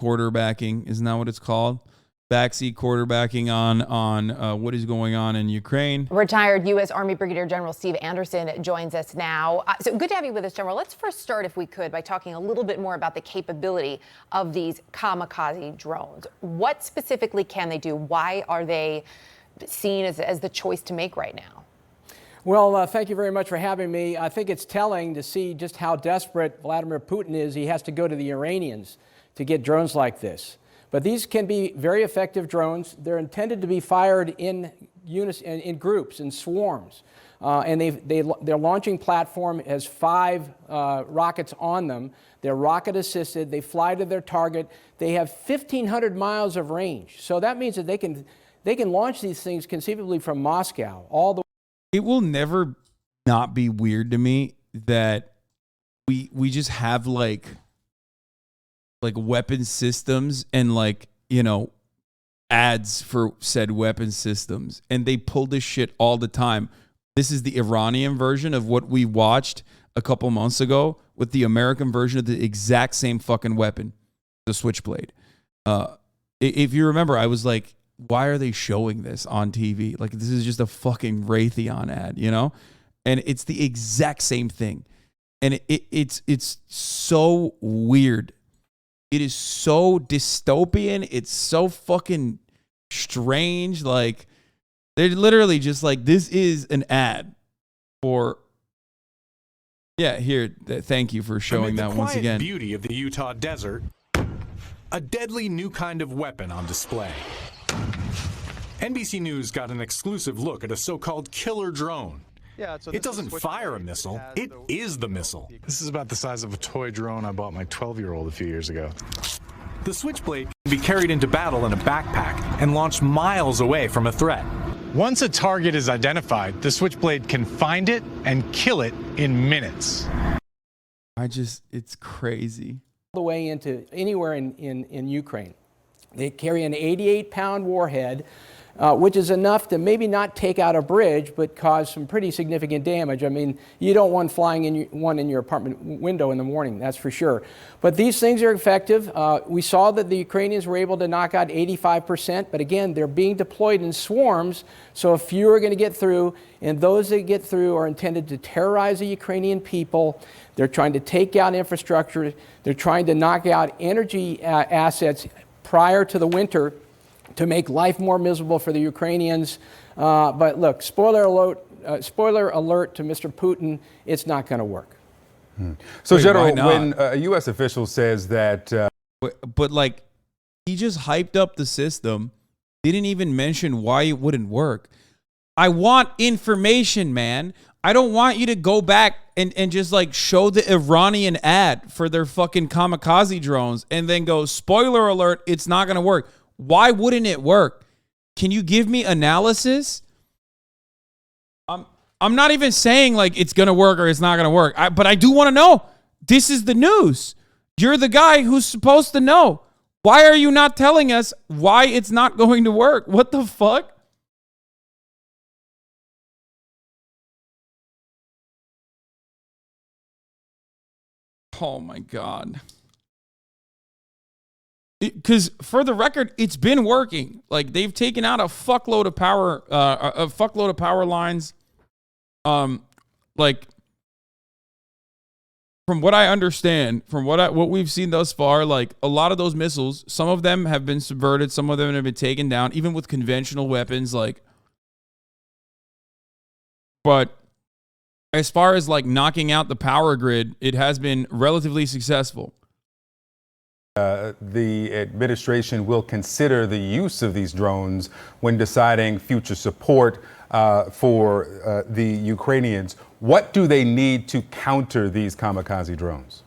quarterbacking. Isn't that what it's called? Backseat quarterbacking on what is going on in Ukraine. Retired U.S. Army Brigadier General Steve Anderson joins us now. So good to have you with us, General. Let's first start, if we could, by talking a little bit more about the capability of these kamikaze drones. What specifically can they do? Why are they seen as the choice to make right now? Well, thank you very much for having me. I think it's telling to see just how desperate Vladimir Putin is. He has to go to the Iranians to get drones like this. But these can be very effective drones. They're intended to be fired in groups, in swarms. And their launching platform has 5 rockets on them. They're rocket assisted. They fly to their target. They have 1,500 miles of range. So that means that they can launch these things conceivably from Moscow all the way. It will never not be weird to me that we just have like weapon systems and ads for said weapon systems, and they pull this shit all the time. This is the Iranian version of what we watched a couple months ago with the American version of the exact same fucking weapon, the Switchblade. If you remember, I was like, why are they showing this on TV? Like, this is just a fucking Raytheon ad, you know? And it's the exact same thing. And it's so weird. It is so dystopian. It's so fucking strange. Like, they're literally just like, this is an ad for. Yeah, here. Thank you for showing that once again. The beauty of the Utah desert, a deadly new kind of weapon on display. NBC News got an exclusive look at a so-called killer drone. Yeah, so it doesn't fire a missile, it is the missile. This is about the size of a toy drone I bought my 12-year-old a few years ago. The Switchblade can be carried into battle in a backpack and launched miles away from a threat. Once a target is identified, the Switchblade can find it and kill it in minutes. It's crazy. All the way into anywhere in Ukraine. They carry an 88-pound warhead, which is enough to maybe not take out a bridge, but cause some pretty significant damage. I mean, you don't want flying in your apartment window in the morning, that's for sure. But these things are effective. We saw that the Ukrainians were able to knock out 85%, but again, they're being deployed in swarms, so a few are going to get through, and those that get through are intended to terrorize the Ukrainian people. They're trying to take out infrastructure. They're trying to knock out energy assets prior to the winter to make life more miserable for the Ukrainians. But look, spoiler alert to Mr. Putin, it's not going to work. So, General, when a U.S. official says that... But like, he just hyped up the system, didn't even mention why it wouldn't work. I want information, man. I don't want you to go back and just like show the Iranian ad for their fucking kamikaze drones and then go, spoiler alert, it's not going to work. Why wouldn't it work? Can you give me analysis? I'm not even saying like it's going to work or it's not going to work. But I do want to know. This is the news. You're the guy who's supposed to know. Why are you not telling us why it's not going to work? What the fuck? Oh my God. Because for the record, it's been working. Like, they've taken out a fuckload of power lines. Like, from what I understand, from what we've seen thus far, like, a lot of those missiles, some of them have been subverted, some of them have been taken down, even with conventional weapons. Like, but as far as like knocking out the power grid, it has been relatively successful. The administration will consider the use of these drones when deciding future support for the Ukrainians. What do they need to counter these kamikaze drones?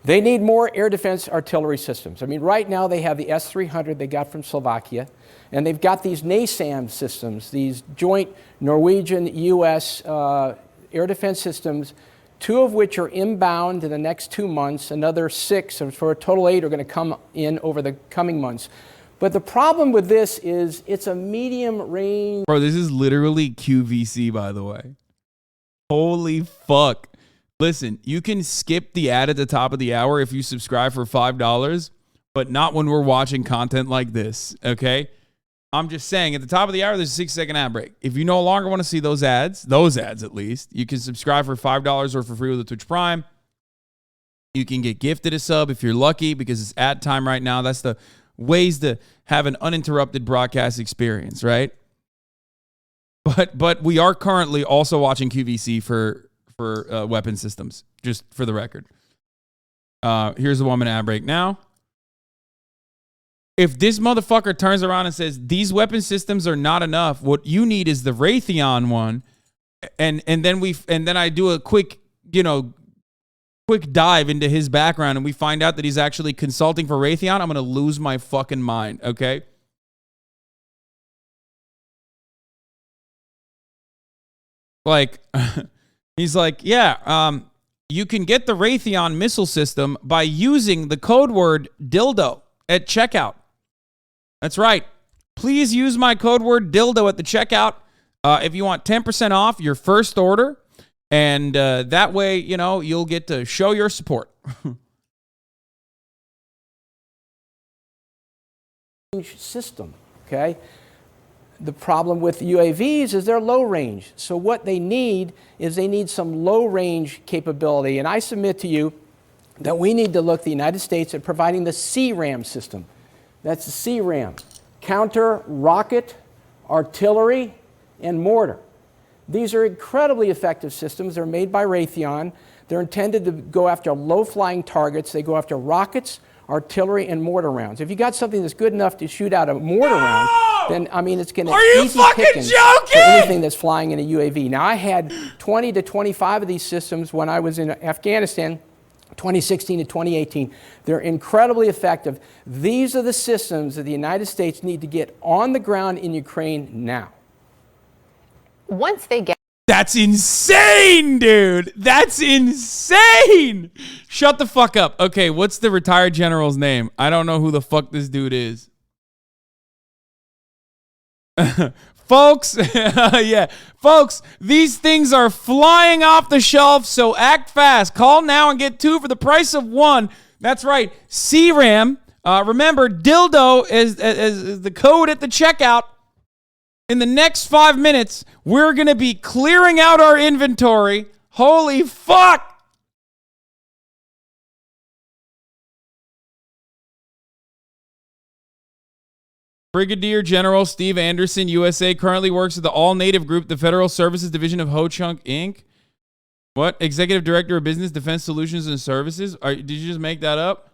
They need more air defense artillery systems. I mean, right now they have the S-300 they got from Slovakia, and they've got these NASAM systems, these joint Norwegian-U.S. air defense systems, 2 of which are inbound in the next 2 months. Another 6, for a total 8, are going to come in over the coming months. But the problem with this is it's a medium range. Bro, this is literally QVC, by the way. Holy fuck. Listen, you can skip the ad at the top of the hour if you subscribe for $5, but not when we're watching content like this, okay? I'm just saying, at the top of the hour, there's a 6-second ad break. If you no longer want to see those ads at least, you can subscribe for $5 or for free with a Twitch Prime. You can get gifted a sub if you're lucky because it's ad time right now. That's the ways to have an uninterrupted broadcast experience, right? But we are currently also watching QVC for weapon systems, just for the record. Here's the 1-minute ad break now. If this motherfucker turns around and says these weapon systems are not enough, what you need is the Raytheon one, and then I do a quick dive into his background and we find out that he's actually consulting for Raytheon, I'm gonna lose my fucking mind. Okay. Like, he's like, yeah, you can get the Raytheon missile system by using the code word dildo at checkout. That's right. Please use my code word dildo at the checkout if you want 10% off your first order. And that way, you'll get to show your support. System, okay? The problem with UAVs is they're low range. So what they need is some low range capability. And I submit to you that we need to look the United States at providing the CRAM system. That's the CRAM, counter rocket, artillery, and mortar. These are incredibly effective systems. They're made by Raytheon. They're intended to go after low-flying targets. They go after rockets, artillery, and mortar rounds. If you got something that's good enough to shoot out a mortar round, then, it's going to be easy pickings for anything that's flying in a UAV. Now, I had 20 to 25 of these systems when I was in Afghanistan, 2016 to 2018. They're incredibly effective. These are the systems that the United States need to get on the ground in Ukraine now. Once they get... That's insane, dude. That's insane. Shut the fuck up. Okay, what's the retired general's name? I don't know who the fuck this dude is. Folks, yeah. Folks, these things are flying off the shelf, so act fast. Call now and get 2 for the price of 1. That's right, CRAM. Remember, dildo is the code at the checkout. In the next 5 minutes, we're going to be clearing out our inventory. Holy fuck! Brigadier General Steve Anderson, USA, currently works at the All-Native Group, the Federal Services Division of Ho Chunk, Inc. What? Executive Director of Business, Defense Solutions and Services? Did you just make that up?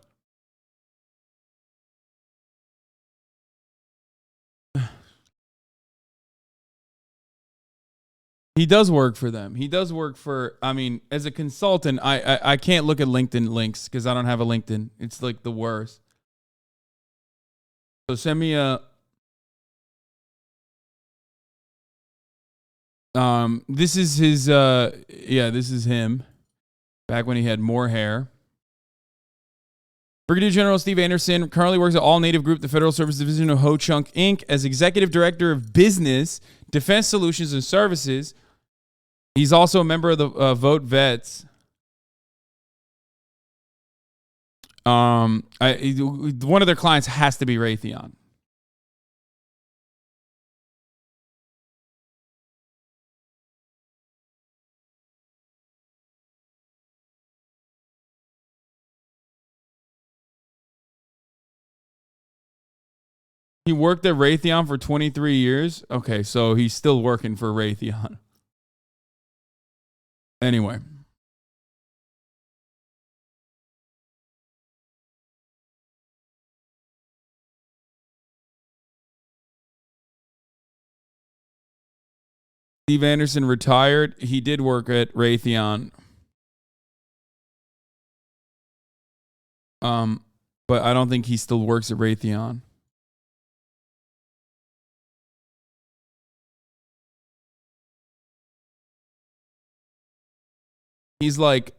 He does work for them. He does work for, as a consultant, I can't look at LinkedIn links because I don't have a LinkedIn. It's like the worst. So send me a... this is his, this is him. Back when he had more hair. Brigadier General Steve Anderson currently works at All Native Group, the Federal Service Division of Ho Chunk, Inc. as Executive Director of Business, Defense Solutions and Services. He's also a member of the Vote Vets. One of their clients has to be Raytheon. He worked at Raytheon for 23 years. Okay, so he's still working for Raytheon. Anyway. Steve Anderson retired. He did work at Raytheon. But I don't think he still works at Raytheon. He's like,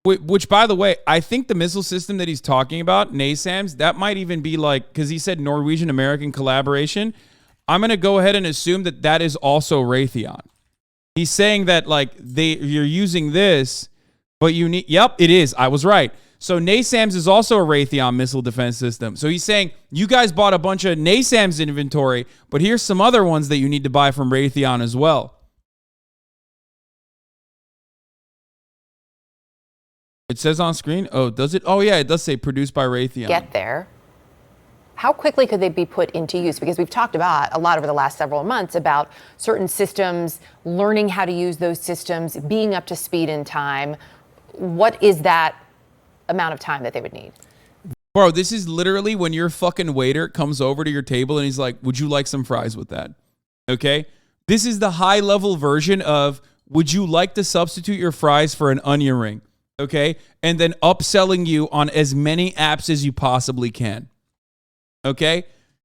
which by the way, I think the missile system that he's talking about, NASAMS, that might even be like, because he said Norwegian-American collaboration. I'm going to go ahead and assume that that is also Raytheon. He's saying that like you're using this, but you need, yep, it is. I was right. So NASAMS is also a Raytheon missile defense system. So he's saying, you guys bought a bunch of NASAMS inventory, but here's some other ones that you need to buy from Raytheon as well. It says on screen. Oh, does it? Oh, yeah, it does say produced by Raytheon. Get there. How quickly could they be put into use? Because we've talked about a lot over the last several months about certain systems, learning how to use those systems, being up to speed in time. What is that amount of time that they would need? Bro, this is literally when your fucking waiter comes over to your table and he's like, would you like some fries with that? Okay? This is the high level version of, would you like to substitute your fries for an onion ring? Okay? And then upselling you on as many apps as you possibly can. Okay?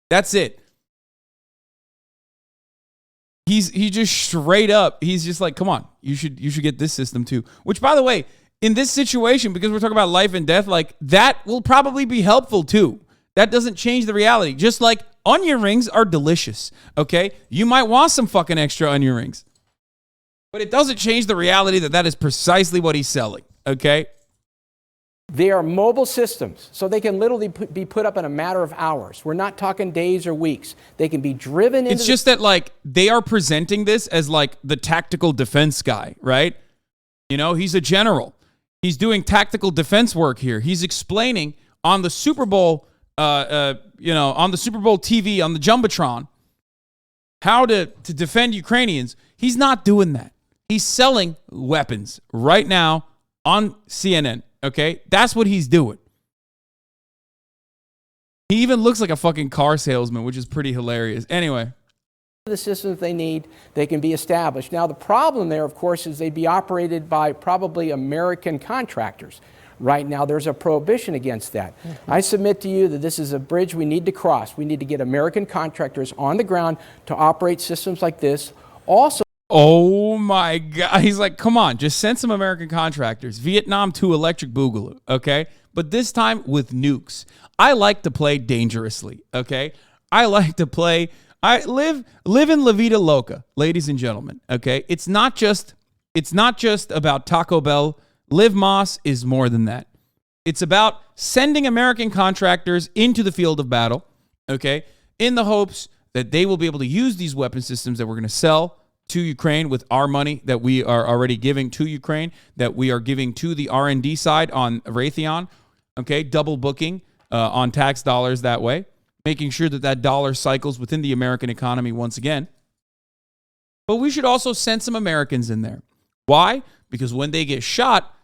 That's it. He just straight up, he's just like, come on, you should get this system too. Which, by the way, in this situation, because we're talking about life and death, like that will probably be helpful too. That doesn't change the reality. Just like onion rings are delicious. Okay? You might want some fucking extra onion rings. But it doesn't change the reality that is precisely what he's selling. Okay? They are mobile systems, so they can literally be put up in a matter of hours. We're not talking days or weeks. They can be driven into... It's just that, like, they are presenting this as, like, the tactical defense guy, right? You know, he's a general. He's doing tactical defense work here. He's explaining on the Super Bowl, on the Super Bowl TV, on the Jumbotron, how to defend Ukrainians. He's not doing that. He's selling weapons right now on CNN. Okay, that's what he's doing. He even looks like a fucking car salesman, which is pretty hilarious. Anyway. The systems they need, they can be established. Now, the problem there, of course, is they'd be operated by probably American contractors. Right now, there's a prohibition against that. Mm-hmm. I submit to you that this is a bridge we need to cross. We need to get American contractors on the ground to operate systems like this. Also, oh my God. He's like, come on, just send some American contractors. Vietnam 2 electric boogaloo, okay? But this time with nukes. I like to play dangerously, okay? I like to play, I live in La Vida Loca, ladies and gentlemen, okay? It's not just about Taco Bell. Live Moss is more than that. It's about sending American contractors into the field of battle, okay? In the hopes that they will be able to use these weapon systems that we're going to sell to Ukraine with our money that we are already giving to Ukraine, that we are giving to the R&D side on Raytheon, okay, double booking on tax dollars that way, making sure that dollar cycles within the American economy once again. But we should also send some Americans in there. Why? Because when they get shot,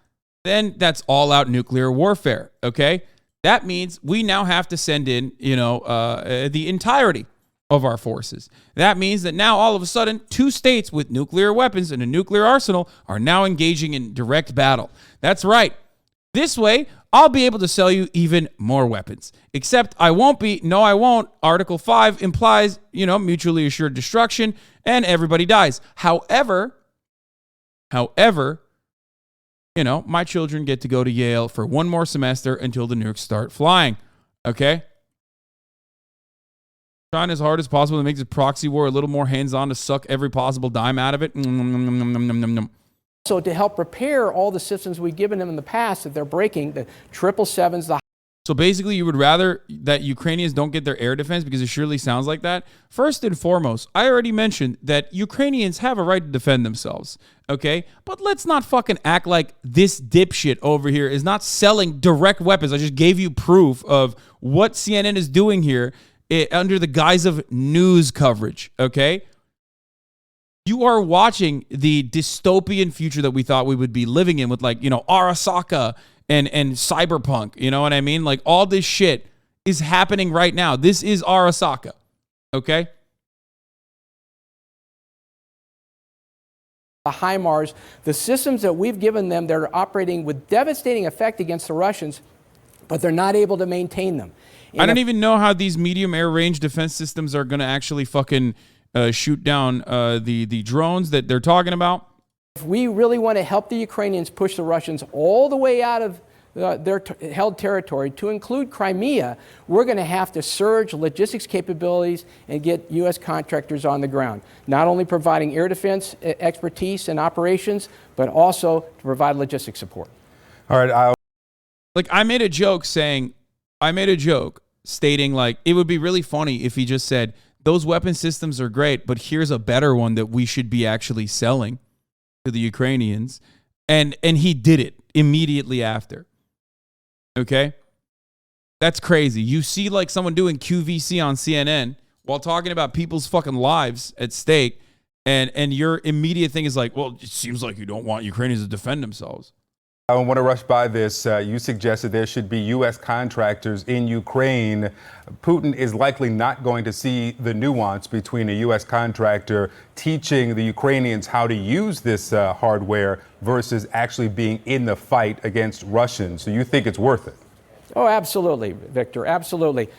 then that's all-out nuclear warfare, okay? That means we now have to send in, the entirety of our forces. That means that now all of a sudden 2 states with nuclear weapons and a nuclear arsenal are now engaging in direct battle. That's right. This way, I'll be able to sell you even more weapons. Except I won't. Article 5 implies, mutually assured destruction and everybody dies. However, my children get to go to Yale for 1 more semester until the nukes start flying. Okay? Trying as hard as possible to make this proxy war a little more hands-on to suck every possible dime out of it. So to help repair all the systems we've given them in the past that they're breaking, the 777s, So basically, you would rather that Ukrainians don't get their air defense because it surely sounds like that. First and foremost, I already mentioned that Ukrainians have a right to defend themselves, okay? But let's not fucking act like this dipshit over here is not selling direct weapons. I just gave you proof of what CNN is doing here under the guise of news coverage, okay? You are watching the dystopian future that we thought we would be living in with, like, Arasaka and cyberpunk, you know what I mean? Like, all this shit is happening right now. This is Arasaka, okay? the HIMARS, the systems that we've given them, they're operating with devastating effect against the Russians, but they're not able to maintain them. And I don't even know how these medium air range defense systems are going to actually fucking shoot down the drones that they're talking about. If we really want to help the Ukrainians push the Russians all the way out of their held territory, to include Crimea, we're going to have to surge logistics capabilities and get U.S. contractors on the ground, not only providing air defense expertise and operations, but also to provide logistics support. All right. Like I made a joke stating like it would be really funny if he just said those weapon systems are great, but here's a better one that we should be actually selling to the Ukrainians. And he did it immediately after. Okay? That's crazy. You see like someone doing QVC on CNN while talking about people's fucking lives at stake, and your immediate thing is like, well, it seems like you don't want Ukrainians to defend themselves. I don't want to rush by this. You suggested there should be U.S. contractors in Ukraine. Putin is likely not going to see the nuance between a U.S. contractor teaching the Ukrainians how to use this hardware versus actually being in the fight against Russians. So you think it's worth it? Oh, absolutely, Victor. Absolutely.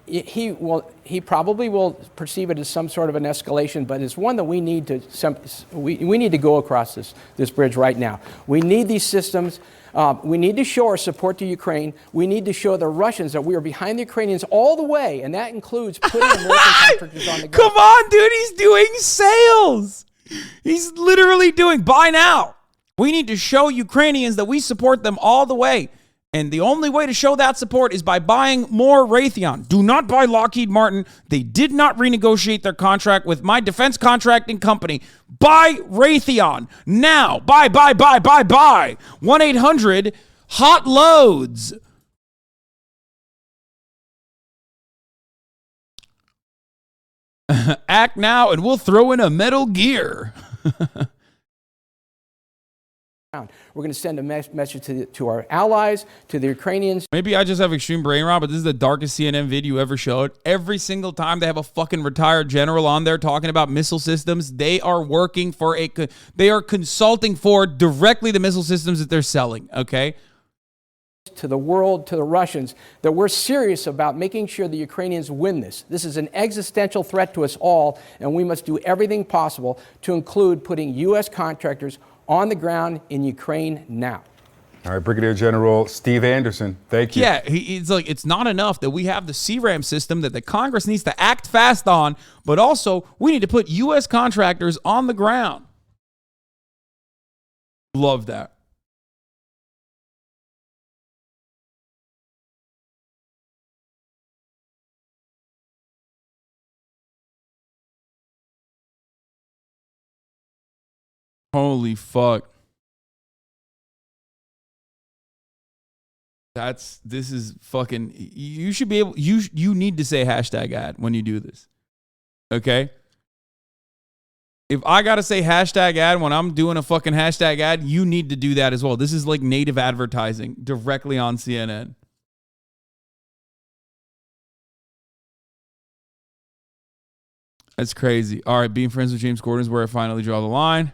He probably will perceive it as some sort of an escalation, but it's one that we need to we need to go across this bridge right now. We need these systems. We need to show our support to Ukraine. We need to show the Russians that we are behind the Ukrainians all the way, and that includes putting American contractors on the ground. Come on, dude. He's doing sales. He's literally doing buy now. We need to show Ukrainians that we support them all the way. And the only way to show that support is by buying more Raytheon. Do not buy Lockheed Martin. They did not renegotiate their contract with my defense contracting company. Buy Raytheon now. Buy. 1-800-HOT-LOADS. Act now and we'll throw in a Metal Gear. We're going to send a message to our allies, to the Ukrainians. Maybe I just have extreme brain rot, but this is the darkest CNN video ever showed. Every single time they have a fucking retired general on there talking about missile systems, they are working for they are consulting for directly the missile systems that they're selling, okay? To the world, to the Russians, that we're serious about making sure the Ukrainians win this. This is an existential threat to us all, and we must do everything possible to include putting U.S. contractors on the ground in Ukraine now. All right, Brigadier General Steve Anderson, thank you. Yeah, he's like, it's not enough that we have the CRAM system that the Congress needs to act fast on, but also we need to put U.S. contractors on the ground. Love that. Holy fuck. This is fucking, you should be able, you need to say hashtag ad when you do this. Okay? If I got to say hashtag ad when I'm doing a fucking hashtag ad, you need to do that as well. This is like native advertising directly on CNN. That's crazy. All right, being friends with James Corden is where I finally draw the line.